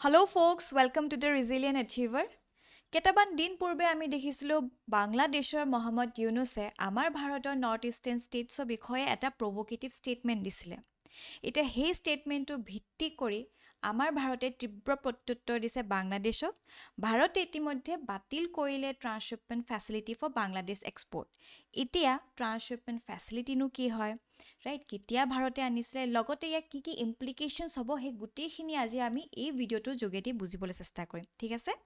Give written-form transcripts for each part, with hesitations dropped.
Hello folks, welcome to the Resilient Achiever. কেটাবান দিন পূৰ্বে আমি দেখিছিলো বাংলাদেশৰ মোহাম্মদ ইউনুছে আমাৰ ভাৰতৰ নৰ্থ ইষ্টাৰ্ণ ষ্টেটছৰ বিষয়ে এটা প্ৰভোকেটিভ ষ্টেটমেণ্ট দিছিলে এতিয়া সেই ষ্টেটমেণ্টটো ভিত্তি কৰি আমাৰ ভাৰতে তীব্ৰ প্ৰত্যুত্তৰ দিছে বাংলাদেশক ভাৰতে ইতিমধ্যে বাতিল কৰিলে ট্ৰান্সশ্বিপমেণ্ট ফেচিলিটি ফৰ বাংলাদেশ এক্সপৰ্ট এতিয়া ট্ৰান্সশ্বিপমেণ্ট ফেচিলিটিনো কি হয় ৰাইট কেতিয়া ভাৰতে আনিছিলে লগতে ইয়াৰ কি ইমপ্লিকেশনছ হ'ব সেই গোটেইখিনি আজি আমি এই ভিডিঅ'টোৰ যোগেদি বুজিবলৈ চেষ্টা কৰিম ঠিক আছে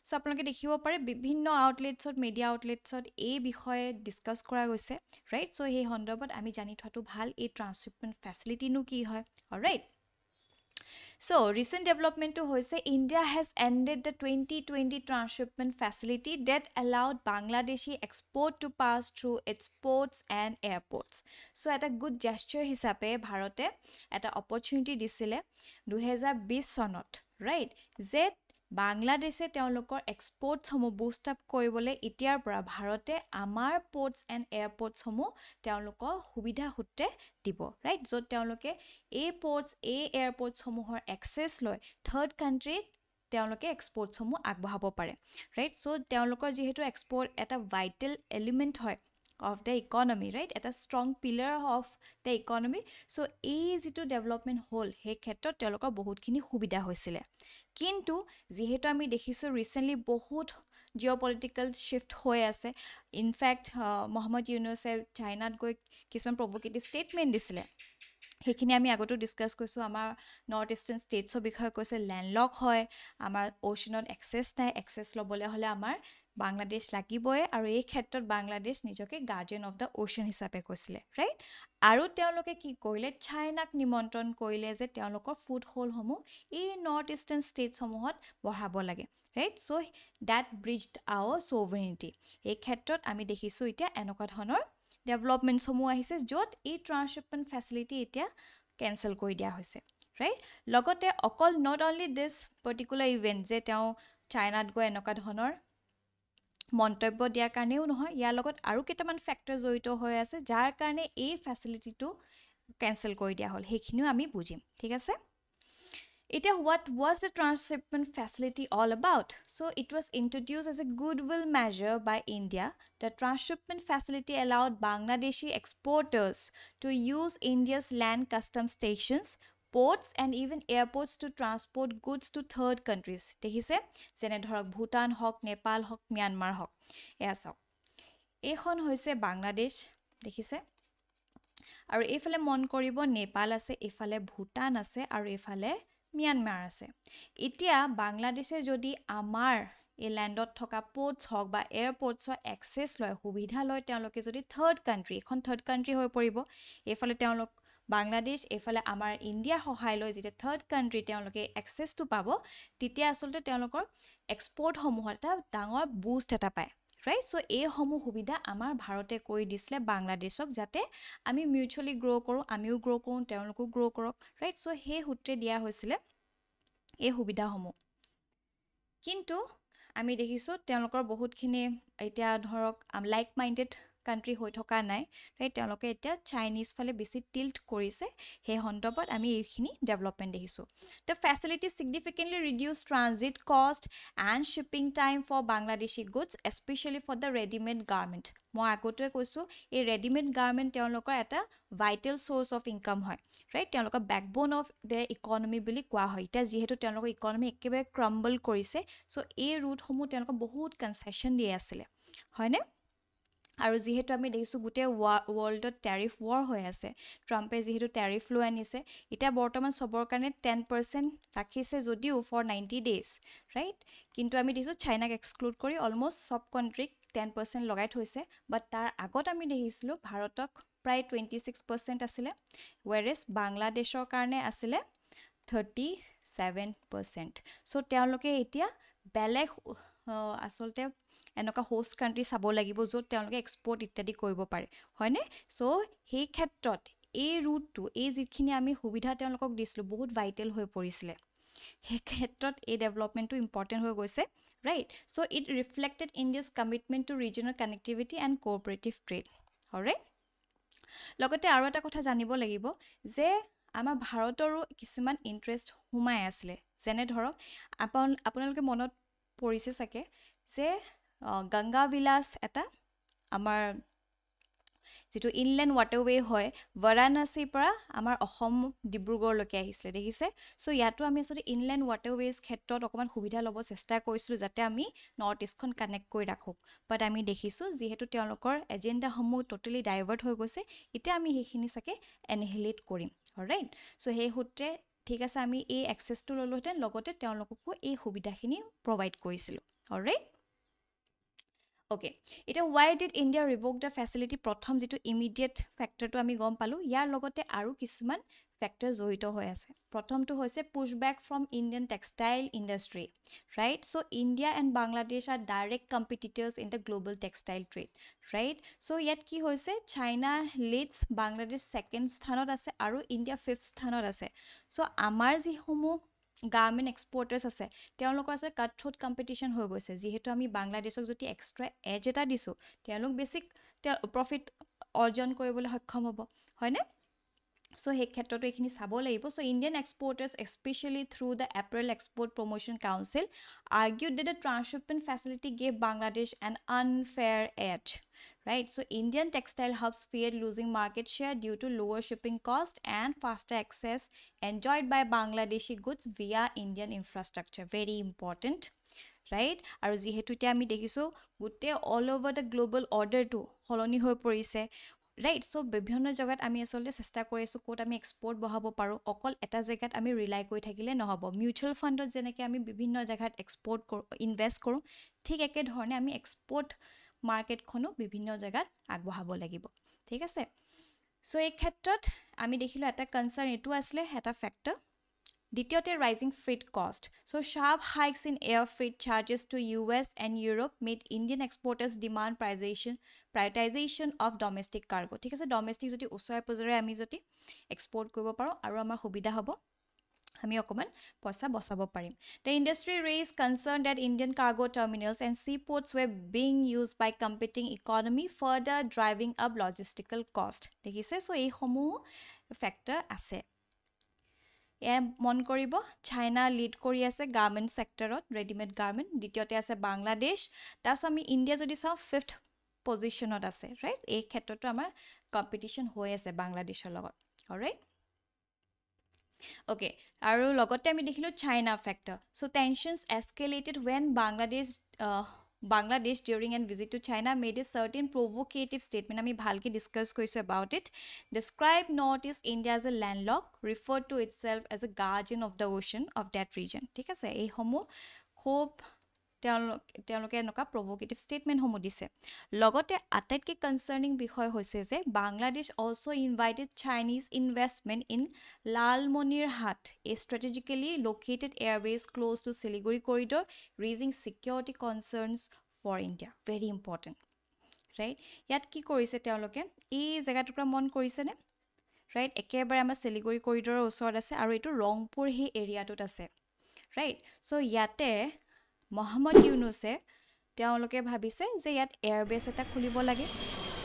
সো আপোনালোকে দেখিব পাৰে বিভিন্ন আউটলেটছত মিডিয়া আউটলেটছত এই বিষয়ে ডিসকাস কৰা গৈছে ৰাইট সো এই সন্দৰ্ভত আমি জানি থোৱাটো ভাল এই ট্ৰান্সশ্বিপমেণ্ট ফেচিলিটিনো কি হয় alright So, recent development to hoise India has ended the 2020 transshipment facility that allowed Bangladeshi export to pass through its ports and airports. So, at a good gesture hisabe Bharote at an opportunity disile 2020 sonot, right? Z বাংলাদেশে তেওঁলোকৰ exports সমূহ Boost up কৰিবলৈ এতিয়াৰ পৰা ভাৰতে আমাৰ ports and এয়াৰপোৰ্টছ সমূহ তেওঁলোকৰ সুবিধা সূত্ৰে দিব ৰাইট য'ত তেওঁলোকে এই পোৰ্টছ এই এয়াৰপোৰ্টছ সমূহৰ এক্সেছ লৈ থাৰ্ড কাণ্ট্ৰিত তেওঁলোকে এক্সপোৰ্টছ সমূহ আগবঢ়াব পাৰে ৰাইট চ' তেওঁলোকৰ যিহেতু এক্সপোৰ্ট এটা ভাইটেল এলিমেণ্ট হয় of the economy right at a strong pillar of the economy so এই যেটো ডেভেলপমেন্ট হল হে ক্ষেত্ৰত তেওঁলোকৰ বহুতখিনি সুবিধা হৈছিলে কিন্তু যেহেতু আমি দেখিছো ৰিসেন্টলি বহুত জিঅ'পলিটিক্যাল শিফট হৈ আছে ইনফ্যাক্ট মোহাম্মদ ইউনুছে চাইনাত গৈ কিছুমান প্ৰভোকেটিভ ষ্টেটমেণ্ট দিছিলে সেইখিনি আমি আগতো ডিসকাস কৰিছো আমাৰ নৰ্থ ইষ্টাৰ্ণ ষ্টেটছৰ বিষয়ে কৈছে ল্যান্ডলক হয় আমাৰ ওশনত এক্সেছ নাই এক্সেছ লবলৈ হলে আমাৰ বাংলাদেশ লাগিবই আৰু এই ক্ষেত্ৰত বাংলাদেশ নিজকে গাৰ্ডিয়ান অফ দা ওশন হিচাপে কৈছিলে ৰাইট আৰু তেওঁলোকে কি কৰিলে চাইনাক নিমন্ত্ৰণ কৰিলে যে তেওঁলোকৰ ফুড হোলসমূহ এই নৰ্থ ইষ্টাৰ্ণ ষ্টেটসমূহত বঢ়াব লাগে ৰাইট সো দ্যাট ব্ৰিজড আৱাৰ সভৰেনিটি এই ক্ষেত্ৰত আমি দেখিছো এতিয়া এনেকুৱা ধৰণৰ ডেভেলপমেন্ট সমূহ আহিছে য'ত এই ট্ৰান্সশ্বিপমেণ্ট ফেচিলিটি এতিয়া কেনসেল কৰি দিয়া হৈছে ৰাইট লগতে অকল not only this particular event যে তেওঁ চাইনাত গৈ এনেকুৱা ধৰণৰ মন্তব্য দিয়াৰ কাৰণেও নহয় ইয়াৰ লগত আৰু কেইটামান ফেক্টৰ জড়িত হৈ আছে যাৰ কাৰণে এই ফেচিলিটিটো কেনসেল কৰি দিয়া হ'ল সেইখিনিও আমি বুজিম ঠিক আছে Ita what was the transshipment facility all about? So it was introduced as a goodwill measure by India. The transshipment facility allowed Bangladeshi exporters to use India's land customs stations, ports and even airports to transport goods to third countries. দেখিছে যেনে ধৰক ভুটান হক নেপাল হক Myanmar হক এয়া চাওক এইখন হৈছে বাংলাদেশ দেখিছে আৰু এইফালে মন কৰিব নেপাল আছে এইফালে ভুটান আছে আৰু এইফালে म्यांमार আছে এতিয়া বাংলাদেশে যদি আমাৰ এই ল্যান্ডত থকা পোৰ্টছ হক বা এয়াৰপোৰ্টছৰ এক্সেছ লয় সুবিধা লয় তেওঁলোকে যদি থাৰ্ড কাণ্ট্ৰি এখন থাৰ্ড কাণ্ট্ৰি হৈ পৰিব এইফালে তেওঁলোক বাংলাদেশ এইফালে আমাৰ ইণ্ডিয়া সহায় লৈ যেতিয়া থাৰ্ড কাণ্ট্ৰি তেওঁলোকে এক্সেছটো পাব তেতিয়া আসলতে তেওঁলোকৰ এক্সপোৰ্ট সমূহত এটা ডাঙৰ বুষ্ট এটা পায় right so এই সমূহ সুবিধা আমাৰ ভাৰতে কৰি দিছিলে বাংলাদেশক যাতে আমি মিউচুয়ালি গ্ৰো কৰো আমিও গ্ৰো কৰোঁ তেওঁলোকো গ্ৰো কৰক right so সেই সূত্ৰে দিয়া হৈছিলে এই সুবিধা সমূহ কিন্তু আমি দেখিছো তেওঁলোকৰ বহুতখিনি এতিয়া ধৰক লাইক মাইন্ডেড কান্ট্ৰি হৈ থকা নাই ৰাইট তেওঁলোকে এতিয়া চাইনিজ ফালে বেছি টিল্ট কৰিছে হে সন্দৰ্ভত আমি এইখিনি ডেভেলপমেন্ট দেখিছো the facility significantly reduced transit cost and shipping time for Bangladeshi goods especially for the ready made garment মই আগতেই কৈছো এই ready made garment তেওঁলোকৰ এটা vital source of income হয় ৰাইট তেওঁলোকৰ backbone of the economy বুলি কোৱা হয় এটা যেহেতু তেওঁলোকৰ ইকোনমি একেবাৰে ক্ৰাম্বল কৰিছে সো এই ৰুট সমূহ তেওঁলোকৰ বহুত কনসেশন দি আছিল হয়নে আৰু যেহেতু আমি দেখিছো গুটে ওয়াৰ্ল্ডত ট্যাৰিফ ওয়াৰ হৈ আছে ট্ৰাম্পে যেহেতু ট্যাৰিফ লৈ আনিছে এটা বৰ্তমান সবৰ কাৰণে 10% ৰাখিছে যদিও ফৰ 90 ডেজ ৰাইট কিন্তু আমি দেখিছো চাইনাক এক্সক্লুড কৰি অলমোষ্ট সব কান্ট্ৰিক 10% লগাই থৈছে বাট তাৰ আগত আমি দেখিছিলো ভাৰতক প্ৰায় 26% আছিল whereas বাংলাদেশৰ কাৰণে আছিল 37% সো তেওঁলোকে এতিয়া বেলেগ আসলতে এনেকা হোষ্ট কান্ট্ৰি চাব লাগিব য'ত তেওঁলোকে এক্সপোৰ্ট ইত্যাদি কৰিব পাৰে হয়নে সো সেই ক্ষেত্ৰত এই ৰুটটো এই যিখিনি আমি সুবিধা তেওঁলোকক দিছিলো বহুত ভাইটেল হৈ পৰিছিল সেই ক্ষেত্ৰত এই ডেভেলপমেন্টটো ইম্পৰ্টেন্ট হৈ গৈছে right so it reflected India's commitment to regional connectivity and cooperative trade alright লগতে আৰু এটা কথা জানিব লাগিব যে আমাৰ ভাৰতৰো কিছুমান ইন্টাৰেষ্ট হুমাই আছিল যেনে ধৰক আপোনালোকে মনত পৰিছে চাগে যে গংগা বিলাস এটা আমাৰ যিটো ইনলেণ্ড ৱাটাৰৱে হয় বাৰাণসীৰ পৰা আমাৰ অসম ডিব্ৰুগড়লৈকে আহিছিলে দেখিছে চ' ইয়াতো আমি আচলতে ইনলেণ্ড ৱাটাৰৱেজ ক্ষেত্ৰত অকণমান সুবিধা ল'ব চেষ্টা কৰিছিলোঁ যাতে আমি নৰ্থ ইষ্টখন কানেক্ট কৰি ৰাখোঁ বাট আমি দেখিছোঁ যিহেতু তেওঁলোকৰ এজেণ্ডাসমূহ ট'টেলি ডাইভাৰ্ট হৈ গৈছে এতিয়া আমি সেইখিনি চাগে এনহিলেট কৰিম ৰাইট চ' সেই সূত্ৰে ঠিক আছে আমি এই এক্সেছটো ল'লোহেঁতেন লগতে তেওঁলোককো এই সুবিধাখিনি প্ৰভাইড কৰিছিলোঁ ৰাইট অ'কে এতিয়া why did India revoke the facility প্ৰথম যিটো ইমিডিয়েট ফেক্টৰটো আমি গম পালোঁ ইয়াৰ লগতে আৰু কিছুমান ফেক্টৰ জড়িত হৈ আছে প্ৰথমটো হৈছে push back from Indian textile industry right so' India and Bangladesh are direct competitors in the global textile trade right so' ইয়াত কি হৈছে চাইনা লিডছ বাংলাদেশ ছেকেণ্ড স্থানত আছে আৰু ইণ্ডিয়া ফিফ্থ স্থানত আছে চ' আমাৰ যিসমূহ গাৰ্মেণ্ট এক্সপৰ্টাৰ্ছ আছে তেওঁলোকৰ আছে কাট থ্ৰোট কম্পিটিশ্যন হৈ গৈছে যিহেতু আমি বাংলাদেশক যদি এক্সট্ৰা এজ এটা দিছোঁ তেওঁলোক বেছিক প্ৰফিট অৰ্জন কৰিবলৈ সক্ষম হ'ব হয়নে চ' সেই ক্ষেত্ৰতো এইখিনি চাব লাগিব so' Indian exporters especially through the apparel export promotion council argued that the transshipment facility gave Bangladesh an unfair edge right so Indian textile hubs feared losing market share due to lower shipping cost and faster access enjoyed by Bangladeshi goods via Indian infrastructure very important right আৰু যিহেতু এতিয়া আমি দেখিছোঁ গোটেই all over the global অৰ্ডাৰটো সলনি হৈ পৰিছে ৰাইট চ' বিভিন্ন জেগাত আমি আচলতে চেষ্টা কৰি আছোঁ ক'ত আমি এক্সপৰ্ট বঢ়াব পাৰোঁ অকল এটা জেগাত আমি ৰিলাই কৰি থাকিলে নহ'ব মিউচুৱেল ফাণ্ডত যেনেকৈ আমি বিভিন্ন জেগাত এক্সপৰ্ট কৰোঁ ইনভেষ্ট কৰোঁ ঠিক একেধৰণে আমি এক্সপৰ্ট মাৰ্কেটখনো বিভিন্ন জেগাত আগবঢ়াব লাগিব ঠিক আছে চ' এই ক্ষেত্ৰত আমি দেখিলোঁ এটা কনচাৰ্ণ এইটো আছিলে এটা ফেক্টৰ দ্বিতীয়তে ৰাইজিং ফ্ৰিট কষ্ট চ' sharp hikes in air freight charges to US and Europe made Indian exporters demand prioritization of domestic cargo ঠিক আছে ডমেষ্টিক যদি ওচৰে পাজৰে আমি যদি এক্সপৰ্ট কৰিব পাৰোঁ আৰু আমাৰ সুবিধা হ'ব আমি অকণমান পইচা বচাব পাৰিম The industry raised concern that Indian cargo terminals and seaports were being used by competing economy further driving up logistical cost দেখিছে চ' এইসমূহ ফেক্টৰ আছে এয়া মন কৰিব চাইনা লিড কৰি আছে গাৰ্মেণ্ট ছেক্টৰত ৰেডিমেড গাৰ্মেণ্ট দ্বিতীয়তে আছে বাংলাদেশ তাৰপিছত আমি ইণ্ডিয়া যদি চাওঁ ফিফ্থ পজিশ্যনত আছে ৰাইট এই ক্ষেত্ৰতো আমাৰ কম্পিটিশ্যন হৈ আছে বাংলাদেশৰ লগত অলৰাইট অ'কে আৰু লগতে আমি দেখিলোঁ China factor so' tensions escalated when Bangladesh during a visit to China made a certain provocative statement. আমি ভালকে ডিছকাছ কৰিছোঁ about it. Describe Northeast India as a landlocked, referred to itself as a guardian of the ocean of that region. ঠিক আছে এইসমূহ খুব তেওঁলোকে এনেকুৱা প্ৰভোকেটিভ ষ্টেটমেণ্টসমূহ দিছে লগতে আটাইতকৈ কনচাৰ্নিং বিষয় হৈছে যে Bangladesh also' invited Chinese investment in Lalmonirhat a strategically located airways close to Siliguri corridor raising security concerns for India very important right ইয়াত কি কৰিছে তেওঁলোকে এই জেগাটুকুৰা মন কৰিছেনে ৰাইট একেবাৰে আমাৰ শিলিগুৰি কৰিডৰৰ ওচৰত আছে আৰু এইটো ৰংপুৰ সেই এৰিয়াটোত আছে ৰাইট চ' ইয়াতে মহম্মদ ইউনুছে তেওঁলোকে ভাবিছে যে ইয়াত এয়াৰবেছ এটা খুলিব লাগে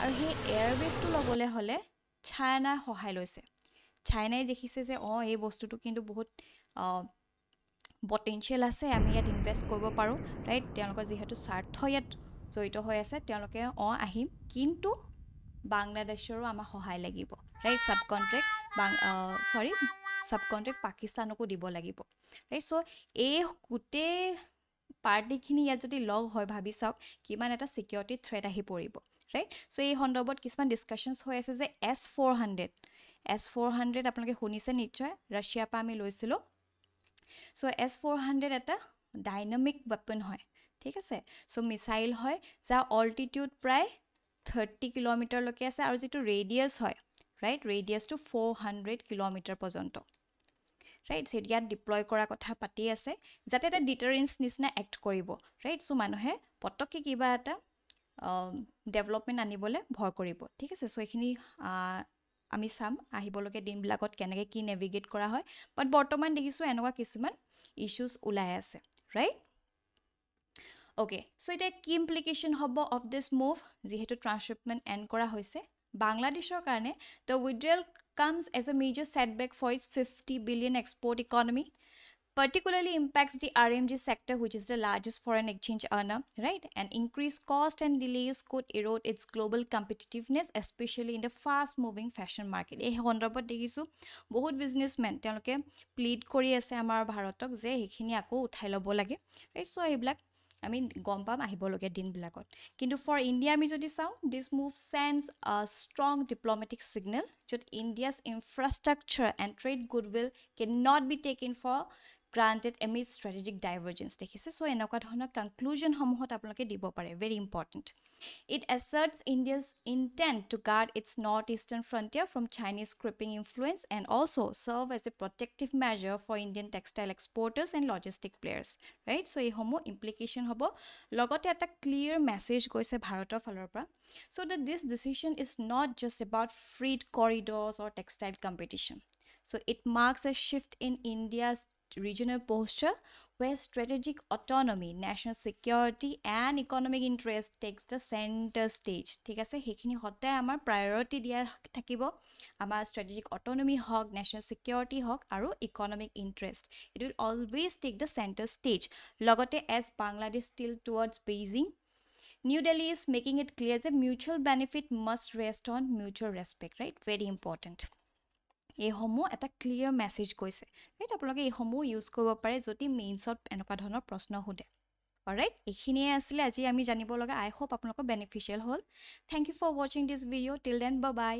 আৰু সেই এয়াৰবেছটো ল'বলৈ হ'লে চাইনাৰ সহায় লৈছে চাইনাই দেখিছে যে এই বস্তুটো কিন্তু বহুত পটেনচিয়েল আছে আমি ইয়াত ইনভেষ্ট কৰিব পাৰোঁ ৰাইট তেওঁলোকৰ যিহেতু স্বাৰ্থ ইয়াত জড়িত হৈ আছে তেওঁলোকে আহিম কিন্তু বাংলাদেশৰো আমাৰ সহায় লাগিব ৰাইট ছাবকণ্ট্ৰেক্ট পাকিস্তানকো দিব লাগিব ৰাইট চ' এই গোটেই পাৰ্টিখিনি ইয়াত যদি লগ হয় ভাবি চাওক কিমান এটা ছিকিউৰিটি থ্ৰেট আহি পৰিব ৰাইট চ' এই সন্দৰ্ভত কিছুমান ডিছকাশ্যনছ হৈ আছে যে S-400 আপোনালোকে শুনিছে নিশ্চয় ৰাছিয়াৰ পৰা আমি লৈছিলোঁ চ' S-400 এটা ডাইনামিক ৱেপন হয় ঠিক আছে চ' মিছাইল হয় যাৰ অল্টিটিউড প্ৰায় 30 কিলোমিটাৰলৈকে আছে আৰু যিটো ৰেডিয়াছ হয় ৰাইট ৰেডিয়াছটো 400 কিলোমিটাৰ পৰ্যন্ত ৰাইট চ' ইয়াত ডিপ্লয় কৰাৰ কথা পাতি আছে যাতে এটা ডিটাৰেঞ্চ নিচিনা এক্ট কৰিব ৰাইট চ' মানুহে পটককৈ কিবা এটা ডেভেলপমেণ্ট আনিবলৈ ভয় কৰিব ঠিক আছে চ' এইখিনি আমি চাম আহিবলগীয়া দিনবিলাকত কেনেকৈ কি নেভিগেট কৰা হয় বাট বৰ্তমান দেখিছোঁ এনেকুৱা কিছুমান ইছ্যুজ ওলাই আছে ৰাইট অ'কে চ' এতিয়া কি ইমপ্লিকেশ্যন হ'ব অফ দিছ মুভ যিহেতু ট্ৰান্সশ্বিপমেণ্ট এণ্ড কৰা হৈছে বাংলাদেশৰ কাৰণে the withdrawal comes as a major setback for its 50 billion export economy particularly impacts the RMG sector, which is the largest foreign exchange earner, right? And increased cost and delays could erode its global competitiveness, especially in the fast-moving fashion market. এই সন্দৰ্ভত দেখিছোঁ বহুত businessmen তেওঁলোকে plead কৰি আছে আমাৰ ভাৰতক যে সেইখিনি আকৌ উঠাই ল'ব লাগে, ৰাইট? চ' এইবিলাক আমি গম পাম আহিবলগীয়া দিনবিলাকত। কিন্তু ফৰ ইণ্ডিয়া আমি যদি চাওঁ, দিছ move sends a strong diplomatic signal, য'ত India's infrastructure and trade goodwill can not be taken for granted amid strategic divergence দেখিছে সো এনেকুৱা ধৰণৰ কনক্লুজনসমূহত আপোনালোকে দিব পাৰে very important. It asserts India's intent to guard its northeastern frontier from Chinese creeping influence and also serve as a protective measure for Indian textile exporters and logistic players, right? So এইসমূহ implication হ'ব লগতে এটা clear message গৈছে ভাৰতৰ ফালৰ পৰা so that this decision is not just about freight corridors or textile competition. So it marks a shift in India's regional posture where strategic autonomy, national security and economic interest takes the center stage. ঠিক আছে হেখিনি হতে আমাৰ priority দিয়া থাকিব আমাৰ strategic autonomy হক national security হক আৰু economic interest. It will always take the center stage. লগতে as Bangladesh still towards Beijing, New Delhi is making it clear that mutual benefit must rest on mutual respect, right? Very important. এইসমূহ এটা clear message কৈছে right আপোনালোকে এইসমূহ use কৰিব পাৰে যদি মেইনছত এনেকুৱা ধৰণৰ প্ৰশ্ন সোধে অলৰাইট এইখিনিয়ে আছিলে আজি আমি জানিব লগা আই হোপ আপোনালোকৰ বেনিফিচিয়েল হ'ল থ্যাংক ইউ ফৰ ৱাচিং দিছ video' till then bye bye